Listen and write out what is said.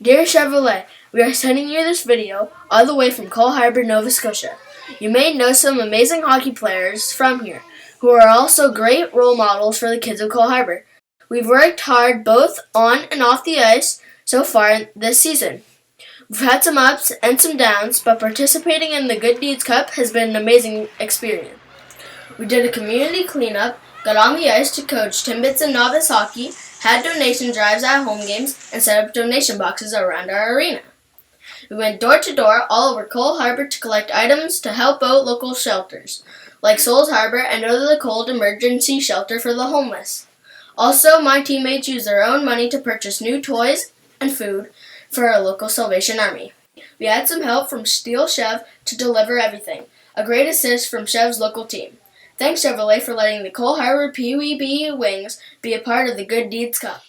Dear Chevrolet, we are sending you this video all the way from Harbour, Nova Scotia. You may know some amazing hockey players from here, who are also great role models for the kids of Harbour. We've worked hard both on and off the ice so far this season. We've had some ups and some downs, but participating in the Good Deeds Cup has been an amazing experience. We did a community cleanup, got on the ice to coach Timbits and novice hockey, had donation drives at home games, and set up donation boxes around our arena. We went door to door all over Harbour to collect items to help out local shelters, like Souls Harbour and Over the Cold Emergency Shelter for the homeless. Also, my teammates used their own money to purchase new toys and food for our local Salvation Army. We had some help from Steel Chev to deliver everything, a great assist from Chev's local team. Thanks, Chevrolet, for letting the Harbour PWB Wings be a part of the Good Deeds Cup.